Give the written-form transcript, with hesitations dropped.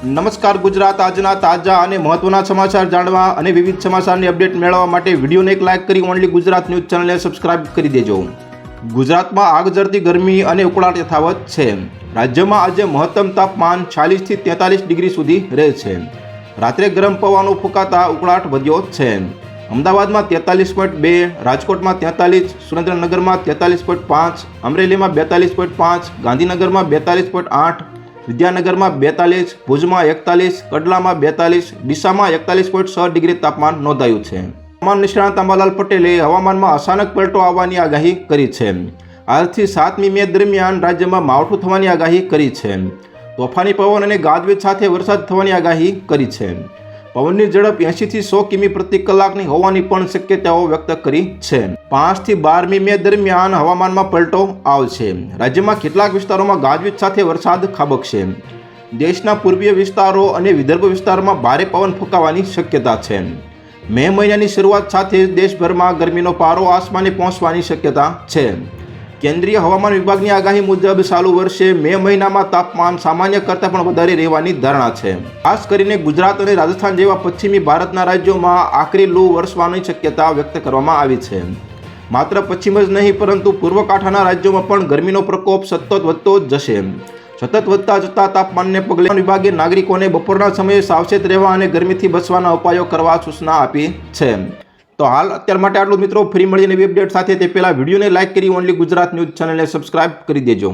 નમસ્કાર ગુજરાત, આજના તાજા અને મહત્વના સમાચાર જાણવા અને વિવિધ સમાચારની અપડેટ મેળવવા માટે વિડીયોને એક લાઇક કરી ઓનલી ગુજરાત ન્યૂઝ ચેનલને સબસ્ક્રાઇબ કરી દેજો। ગુજરાતમાં આગ ઝરતી ગરમી અને ઉકળાટ યથાવત છે। રાજ્યમાં આજે મહત્તમ તાપમાન 40 થી 43 ડિગ્રી સુધી રહે છે। રાત્રે ગરમ પવનો ફૂંકાતા ઉકળાટ વધ્યો છે। અમદાવાદમાં 43.2, રાજકોટમાં 43, સુરેન્દ્રનગરમાં 43.5, અમરેલીમાં 42.5, ગાંધીનગરમાં 42.8, વિદ્યાનગરમાં 42, ભુજમાં 41, કડલામાં 42, ડીસામાં 41.6 ડિગ્રી તાપમાન નોંધાયું છે। હવામાન નિષ્ણાત અંબાલાલ પટેલે હવામાનમાં અચાનક પલટો આવવાની આગાહી કરી છે। આજથી 7મી મે દરમિયાન રાજ્યમાં માવઠું થવાની આગાહી કરી છે। તોફાની પવન અને ગાજવીજ સાથે વરસાદ થવાની આગાહી કરી છે। પવનની ઝડપ 80 થી 100 કિમી પ્રતિ કલાકની હોવાની પણ શક્યતાઓ વ્યક્ત કરી છે। 5 થી 12મી મે દરમિયાન હવામાનમાં પલટો આવશે। રાજ્યમાં કેટલાક વિસ્તારોમાં ગાજવીજ સાથે વરસાદ ખાબકશે। દેશના પૂર્વીય વિસ્તારો અને વિદર્ભ વિસ્તારમાં ભારે પવન ફૂંકાવાની શક્યતા છે। મે મહિનાની શરૂઆત સાથે જ દેશભરમાં ગરમીનો પારો આસમાને પહોંચવાની શક્યતા છે। કેન્દ્રીય હવામાન વિભાગની આગાહી મુજબ ચાલુ વર્ષે મે મહિનામાં તાપમાન સામાન્ય કરતાં પણ વધારે રહેવાની ધારણા છે। ખાસ કરીને ગુજરાત અને રાજસ્થાન જેવા પશ્ચિમી ભારતના રાજ્યોમાં આકરી લૂ વરસવાની શક્યતા વ્યક્ત કરવામાં આવી છે। માત્ર પશ્ચિમ જ નહીં પરંતુ પૂર્વ કાંઠાના રાજ્યોમાં પણ ગરમીનો પ્રકોપ સતત વધતો જ જશે। સતત વધતા જતા તાપમાનને પગલે વિભાગે નાગરિકોને બપોરના સમયે સાવચેત રહેવા અને ગરમીથી બચવાના ઉપાયો કરવા સૂચના આપી છે। તો હાલ અત્યાર માટે આટલું મિત્રો, ફરી મળીને નવી અપડેટ સાથે તે પહેલાં વિડીયોને લાઇક કરી ઓનલી ગુજરાત ન્યૂઝ ચેનલને સબસ્ક્રાઇબ કરી દેજો।